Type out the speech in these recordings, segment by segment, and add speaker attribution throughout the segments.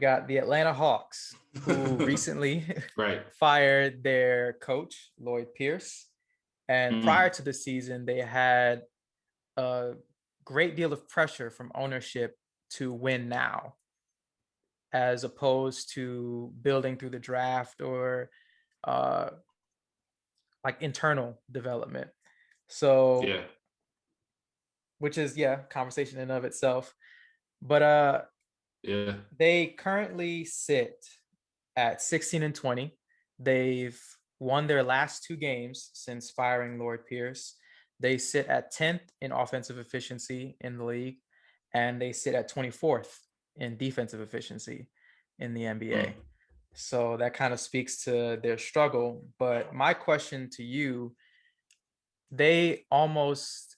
Speaker 1: got the Atlanta Hawks, who recently
Speaker 2: Right.
Speaker 1: fired their coach, Lloyd Pierce. And prior to the season, they had a great deal of pressure from ownership to win now, as opposed to building through the draft or uh, like internal development. So,
Speaker 2: Yeah.
Speaker 1: which is, yeah, conversation in and of itself. But
Speaker 2: Yeah.
Speaker 1: they currently sit at 16-20. They've won their last two games since firing Lloyd Pierce. They sit at 10th in offensive efficiency in the league, and they sit at 24th in defensive efficiency in the NBA. So that kind of speaks to their struggle. But my question to you, they almost,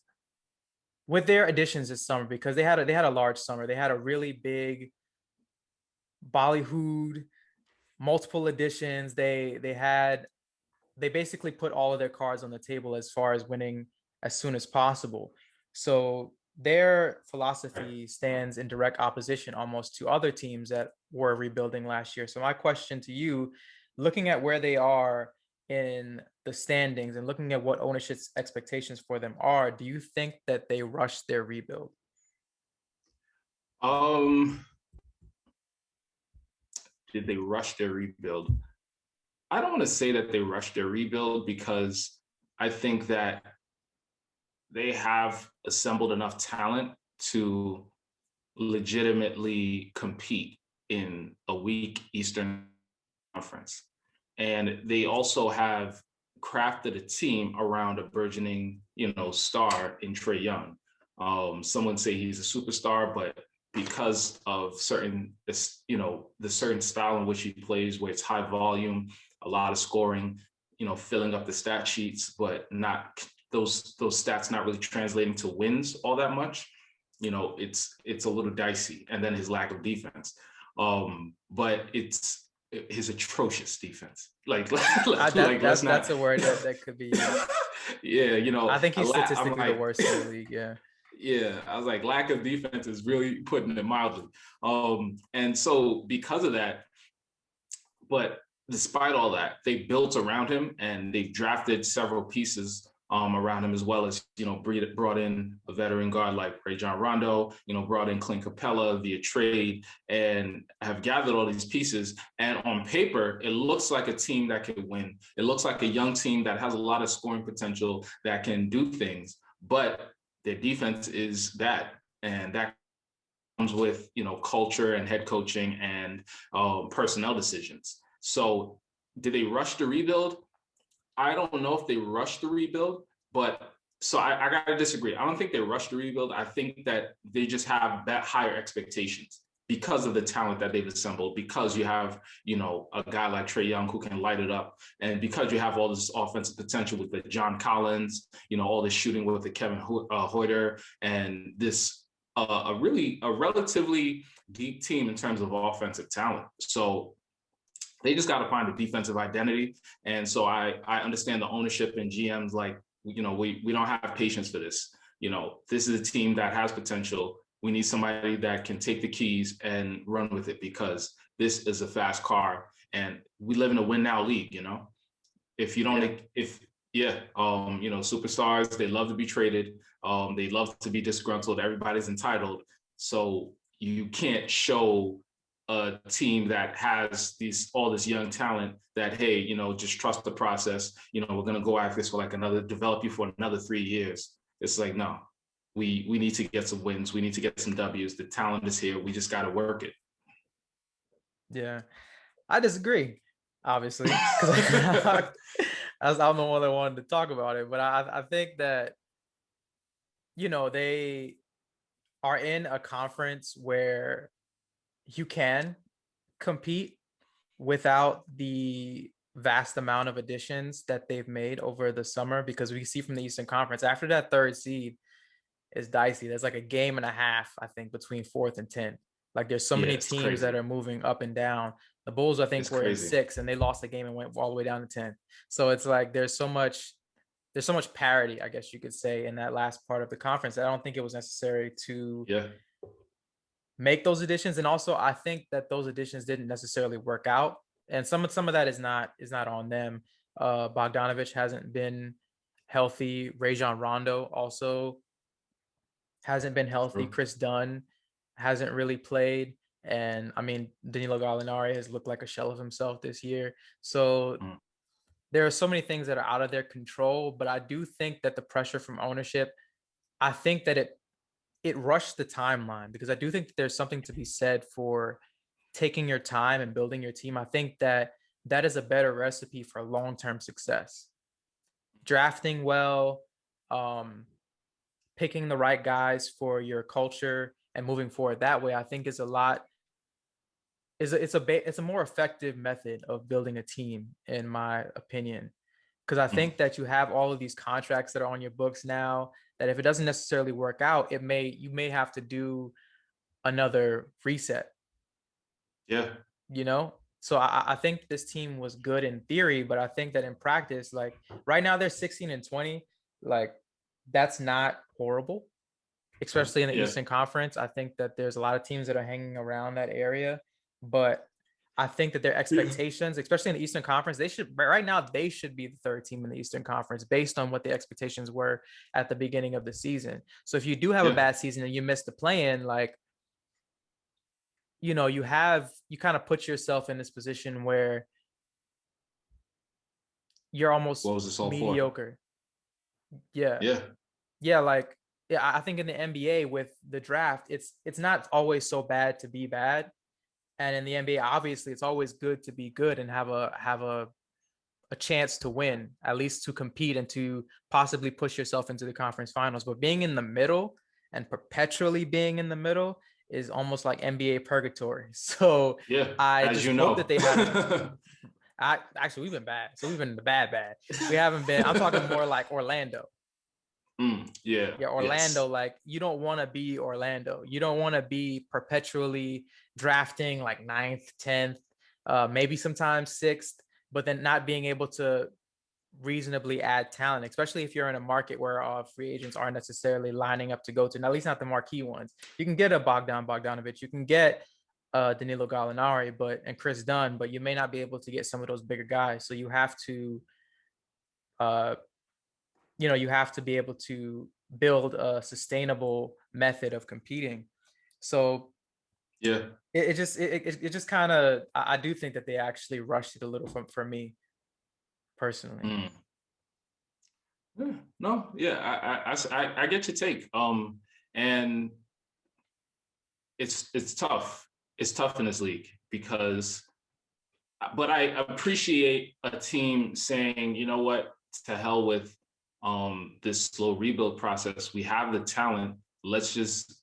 Speaker 1: with their additions this summer, because they had a large summer. They had a really big Bollywood, multiple additions. They basically put all of their cards on the table as far as winning as soon as possible. So their philosophy stands in direct opposition almost to other teams that were rebuilding last year. So my question to you, looking at where they are in the standings and looking at what ownership's expectations for them are, do you think that they rushed their rebuild?
Speaker 2: Um, did they rush their rebuild? I don't want to say that they rushed their rebuild because I think that they have assembled enough talent to legitimately compete in a weak Eastern Conference. And they also have crafted a team around a burgeoning, star in Trae Young. Someone say he's a superstar, but because of the certain style in which he plays, where it's high volume, a lot of scoring, filling up the stat sheets, but not those stats not really translating to wins all that much. It's a little dicey. And then his lack of defense. But it's his atrocious defense.
Speaker 1: That's a word that could be used.
Speaker 2: Yeah,
Speaker 1: I think he's statistically the
Speaker 2: like,
Speaker 1: worst in the league. Yeah.
Speaker 2: Yeah, I was like, lack of defense is really putting it mildly. And so because of that, but despite all that, they built around him and they've drafted several pieces around him, as well as, brought in a veteran guard like Rajon Rondo, brought in Clint Capella via trade, and have gathered all these pieces. And on paper, it looks like a team that could win. It looks like a young team that has a lot of scoring potential, that can do things, but their defense is bad. And that comes with, culture and head coaching and personnel decisions. So did they rush the rebuild? I don't know if they rushed the rebuild, but so I got to disagree. I don't think they rushed the rebuild. I think that they just have that higher expectations because of the talent that they've assembled, because you have, a guy like Trae Young who can light it up, and because you have all this offensive potential with the John Collins, all this shooting with the Kevin Huerter, and this a relatively deep team in terms of offensive talent. So they just got to find a defensive identity. And so I understand the ownership and GMs like, we don't have patience for this. This is a team that has potential. We need somebody that can take the keys and run with it, because this is a fast car and we live in a win now league. If you don't, superstars, they love to be traded. They love to be disgruntled. Everybody's entitled. So you can't show a team that has all this young talent that, hey, just trust the process. We're going to go after this for develop you for another 3 years. It's like, no, we need to get some wins. We need to get some W's. The talent is here. We just got to work it.
Speaker 1: Yeah, I disagree, obviously, because I'm the one that wanted to talk about it. But I think that, they are in a conference where you can compete without the vast amount of additions that they've made over the summer, because we see from the Eastern Conference, after that third seed is dicey. There's like a game and a half, I think, between fourth and 10th. Like there's so many teams that are moving up and down. The Bulls, I think, were in 6 and they lost the game and went all the way down to 10. So it's like there's so much parity, I guess you could say, in that last part of the conference. I don't think it was necessary to make those additions. And also, I think that those additions didn't necessarily work out, and some of that is not on them. Bogdanovich hasn't been healthy. Rajon Rondo also hasn't been healthy.
Speaker 2: True.
Speaker 1: Chris Dunn hasn't really played. And I mean, Danilo Gallinari has looked like a shell of himself this year. So
Speaker 2: Mm.
Speaker 1: there are so many things that are out of their control, but I do think that the pressure from ownership, I think that it rushed the timeline, because I do think that there's something to be said for taking your time and building your team. I think that that is a better recipe for long-term success. Drafting well, um, picking the right guys for your culture and moving forward that way, I think is a lot it's a more effective method of building a team, in my opinion. Because I
Speaker 2: Mm.
Speaker 1: think that you have all of these contracts that are on your books now, that if it doesn't necessarily work out, you may have to do another reset,
Speaker 2: Yeah.
Speaker 1: you know? So I think this team was good in theory, but I think that in practice, like right now they're 16 and 20. Like that's not horrible, especially in the
Speaker 2: Yeah.
Speaker 1: Eastern Conference. I think that there's a lot of teams that are hanging around that area, but I think that their expectations, especially in the Eastern Conference, right now they should be the third team in the Eastern Conference based on what the expectations were at the beginning of the season. So if you do have a
Speaker 2: Yeah.
Speaker 1: bad season and you miss the play-in, like, you kind of put yourself in this position where you're almost
Speaker 2: What was this all for?
Speaker 1: mediocre. Yeah.
Speaker 2: Yeah.
Speaker 1: Yeah, like, yeah, I think in the NBA with the draft, it's not always so bad to be bad. And in the NBA, obviously, it's always good to be good and have a chance to win, at least to compete and to possibly push yourself into the conference finals. But being in the middle and perpetually being in the middle is almost like NBA purgatory. So
Speaker 2: Yeah.
Speaker 1: I
Speaker 2: As
Speaker 1: just
Speaker 2: you
Speaker 1: hope
Speaker 2: know.
Speaker 1: that they haven't. Actually, we've been bad. So we've been bad, bad. We haven't been. I'm talking more like Orlando.
Speaker 2: Yeah.
Speaker 1: Yeah, Orlando,
Speaker 2: Yes.
Speaker 1: like you don't want to be Orlando. You don't want to be perpetually drafting like ninth, 10th, maybe sometimes sixth, but then not being able to reasonably add talent, especially if you're in a market where free agents aren't necessarily lining up to go to, and at least not the marquee ones. You can get a Bogdanovich, you can get Danilo Gallinari, and Chris Dunn, but you may not be able to get some of those bigger guys. So you have to, uh, you have to be able to build a sustainable method of competing. So
Speaker 2: Yeah.
Speaker 1: it just kind of, I do think that they actually rushed it a little for me personally.
Speaker 2: Mm. Yeah. No, yeah, I get your take. And it's tough. It's tough in this league because, but I appreciate a team saying, you know what, to hell with this slow rebuild process. We have the talent. Let's just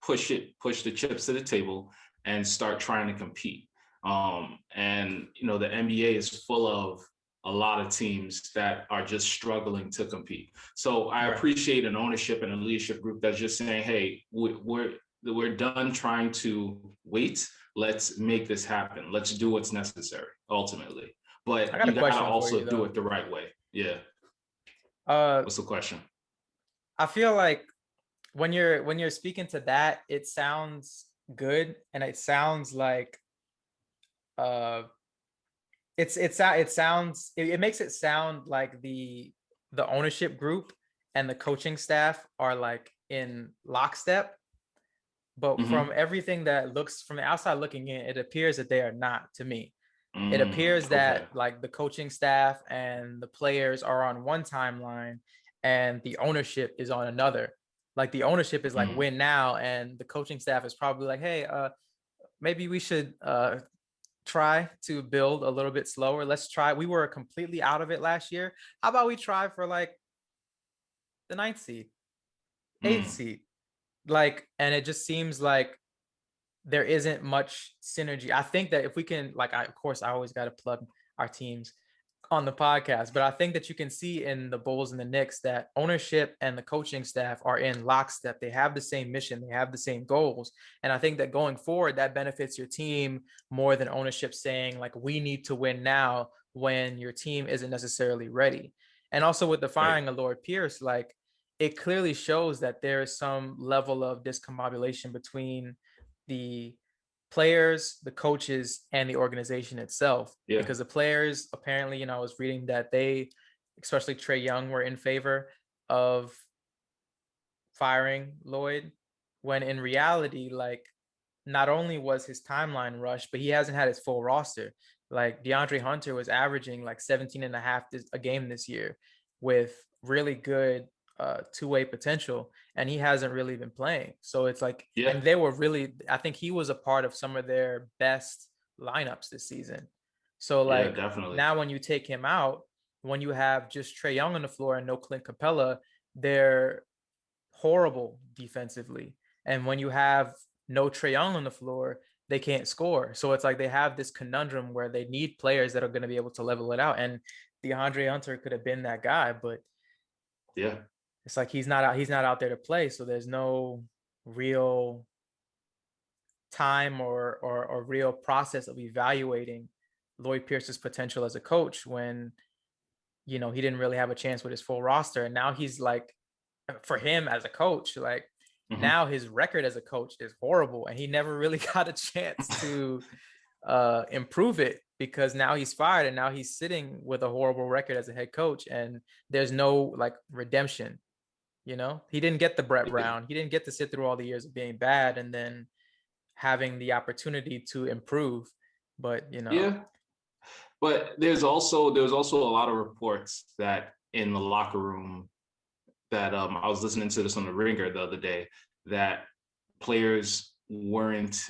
Speaker 2: push the chips to the table and start trying to compete. And the NBA is full of a lot of teams that are just struggling to compete. So I
Speaker 1: Right.
Speaker 2: appreciate an ownership and a leadership group that's just saying, "Hey, we're done trying to wait. Let's make this happen. Let's do what's necessary ultimately.
Speaker 1: I
Speaker 2: But
Speaker 1: got a
Speaker 2: you gotta
Speaker 1: question for you
Speaker 2: also do
Speaker 1: though.
Speaker 2: it the right way." Yeah.
Speaker 1: Uh,
Speaker 2: What's the question?
Speaker 1: I feel like when you're speaking to that, it sounds good, and it sounds like uh it makes it sound like the ownership group and the coaching staff are like in lockstep, but from
Speaker 2: Mm-hmm.
Speaker 1: everything that looks from the outside looking in, it appears that they are not, to me. It appears
Speaker 2: Okay.
Speaker 1: that like the coaching staff and the players are on one timeline and the ownership is on another. Like the ownership is like
Speaker 2: Mm.
Speaker 1: win now, and the coaching staff is probably like, hey, maybe we should try to build a little bit slower. Let's try. We were completely out of it last year. How about we try for like the ninth seed, eighth
Speaker 2: Mm.
Speaker 1: seed? Like, and it just seems like there isn't much synergy. I think that if we can, like, of course, I always got to plug our teams on the podcast, but I think that you can see in the Bulls and the Knicks that ownership and the coaching staff are in lockstep. They have the same mission, they have the same goals. And I think that going forward, that benefits your team more than ownership saying, like, we need to win now when your team isn't necessarily ready. And also with the
Speaker 2: Right.
Speaker 1: firing of Lloyd Pierce, like, it clearly shows that there is some level of discombobulation between the players, the coaches, and the organization itself.
Speaker 2: Yeah.
Speaker 1: Because the players, apparently, I was reading that they, especially Trae Young, were in favor of firing Lloyd, when in reality, like, not only was his timeline rushed, but he hasn't had his full roster. Like DeAndre Hunter was averaging like 17 and a half a game this year with really good two-way potential, and he hasn't really been playing. So it's like,
Speaker 2: Yeah.
Speaker 1: and they were really, I think he was a part of some of their best lineups this season. So
Speaker 2: Yeah,
Speaker 1: like
Speaker 2: definitely.
Speaker 1: now when you take him out, when you have just Trae Young on the floor and no Clint Capella, they're horrible defensively. And when you have no Trae Young on the floor, they can't score. So it's like they have this conundrum where they need players that are going to be able to level it out. And DeAndre Hunter could have been that guy, but
Speaker 2: Yeah.
Speaker 1: it's like he's not out there to play. So there's no real time or real process of evaluating Lloyd Pierce's potential as a coach when he didn't really have a chance with his full roster. And now he's like, for him as a coach, like
Speaker 2: Mhm.
Speaker 1: now his record as a coach is horrible, and he never really got a chance to improve it because now he's fired and now he's sitting with a horrible record as a head coach, and there's no like redemption. He didn't get the Brett Brown. He didn't get to sit through all the years of being bad and then having the opportunity to improve. But
Speaker 2: Yeah. But there was also a lot of reports that in the locker room that I was listening to this on the Ringer the other day, that players weren't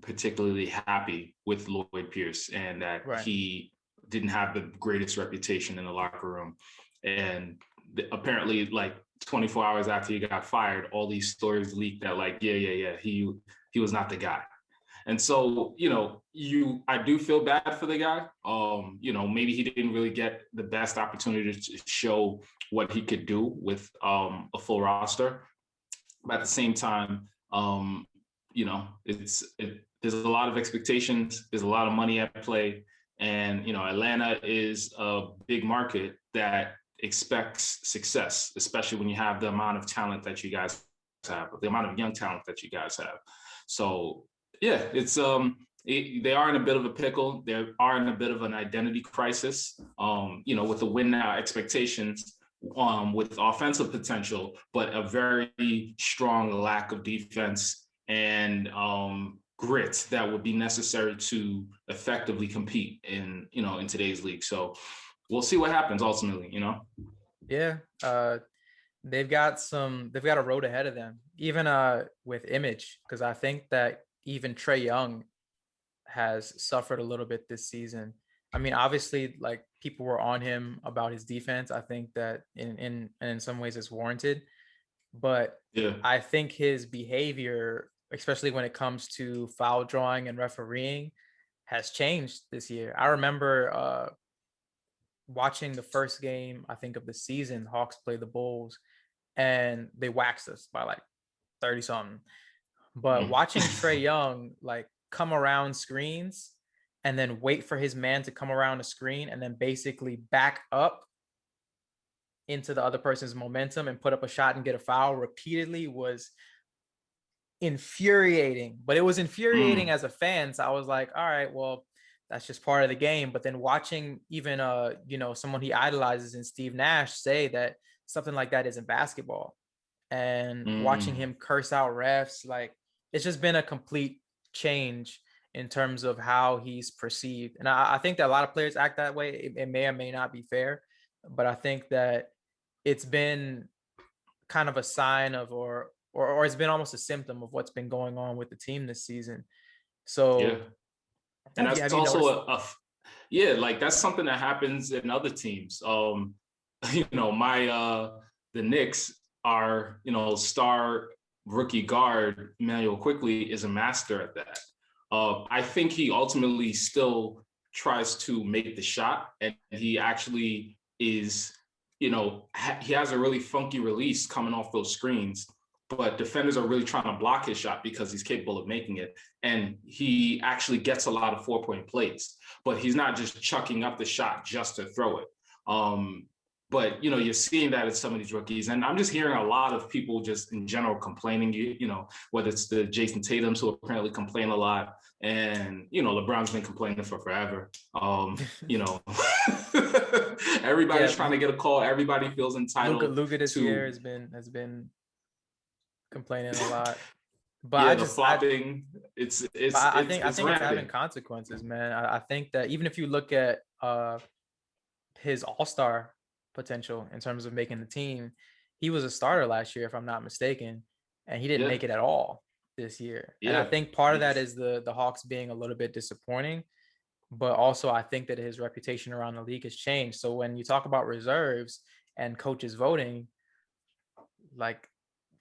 Speaker 2: particularly happy with Lloyd Pierce and that
Speaker 1: right.
Speaker 2: he didn't have the greatest reputation in the locker room. And apparently, like 24 hours after he got fired, all these stories leaked that like, yeah, he was not the guy. And so, I do feel bad for the guy. Maybe he didn't really get the best opportunity to show what he could do with a full roster. But at the same time, there's a lot of expectations. There's a lot of money at play, and Atlanta is a big market that expects success, especially when you have the amount of talent that you guys have, the amount of young talent that you guys have. So yeah, they are in a bit of a pickle. They are in a bit of an identity crisis. With the win now expectations, with offensive potential, but a very strong lack of defense and grit that would be necessary to effectively compete in today's league. So we'll see what happens ultimately.
Speaker 1: Yeah. They've got a road ahead of them, even with image, because I think that even Trae Young has suffered a little bit this season. I mean, obviously, like people were on him about his defense. I think that in some ways it's warranted, but
Speaker 2: Yeah.
Speaker 1: I think his behavior, especially when it comes to foul drawing and refereeing, has changed this year. I remember watching the first game, I think, of the season. Hawks play the Bulls, and they waxed us by like 30 something. But
Speaker 2: Mm.
Speaker 1: watching Trae Young like come around screens and then wait for his man to come around the screen and then basically back up into the other person's momentum and put up a shot and get a foul repeatedly was infuriating. But it was infuriating
Speaker 2: Mm.
Speaker 1: as a fan. So I was like, all right, well, that's just part of the game. But then watching even someone he idolizes in Steve Nash say that something like that isn't basketball, and watching
Speaker 2: Mm.
Speaker 1: him curse out refs, like it's just been a complete change in terms of how he's perceived. And I think that a lot of players act that way. It may or may not be fair, but I think that it's been kind of a sign of or it's been almost a symptom of what's been going on with the team this season.
Speaker 2: Yeah.
Speaker 1: So
Speaker 2: And
Speaker 1: have you
Speaker 2: that's
Speaker 1: have you
Speaker 2: also
Speaker 1: noticed?
Speaker 2: yeah, like that's something that happens in other teams. My the Knicks are, star rookie guard Emmanuel Quickly is a master at that. I think he ultimately still tries to make the shot, and he actually is, he has a really funky release coming off those screens, but defenders are really trying to block his shot because he's capable of making it. And he actually gets a lot of 4-point plays, but he's not just chucking up the shot just to throw it. But you're seeing that in some of these rookies, and I'm just hearing a lot of people just in general complaining. Whether it's the Jason Tatum's who apparently complain a lot, and LeBron's been complaining for forever. Everybody's
Speaker 1: Yeah,
Speaker 2: trying to get a call. Everybody feels entitled
Speaker 1: Luca this year
Speaker 2: to
Speaker 1: has been complaining a lot. But
Speaker 2: yeah, the flopping. It's it's
Speaker 1: I
Speaker 2: it's
Speaker 1: think
Speaker 2: it's
Speaker 1: it's having
Speaker 2: rampant.
Speaker 1: consequences, man. I think that even if you look at his all-star potential in terms of making the team, he was a starter last year, if I'm not mistaken, and he didn't
Speaker 2: Yeah,
Speaker 1: make it at all this year. And I
Speaker 2: yeah,
Speaker 1: think part of that is the Hawks being a little bit disappointing, but also I think that his reputation around the league has changed. So when you talk about reserves and coaches voting, like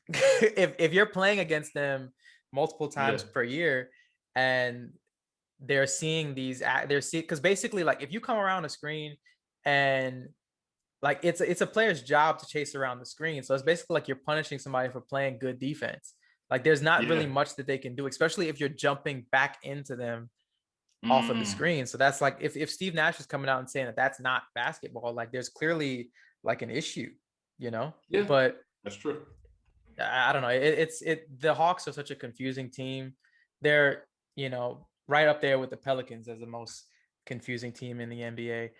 Speaker 1: if you're playing against them multiple times
Speaker 2: yeah,
Speaker 1: per year and they're seeing because basically, like, if you come around a screen and like it's a player's job to chase around the screen, so it's basically like you're punishing somebody for playing good defense. Like there's not really
Speaker 2: yeah.
Speaker 1: much that they can do, especially if you're jumping back into them off of the
Speaker 2: Mm,
Speaker 1: screen. So that's like if Steve Nash is coming out and saying that that's not basketball, like there's clearly like an issue, you know.
Speaker 2: yeah,
Speaker 1: But
Speaker 2: that's true.
Speaker 1: I don't know. The Hawks are such a confusing team. They're right up there with the Pelicans as the most confusing team in the NBA.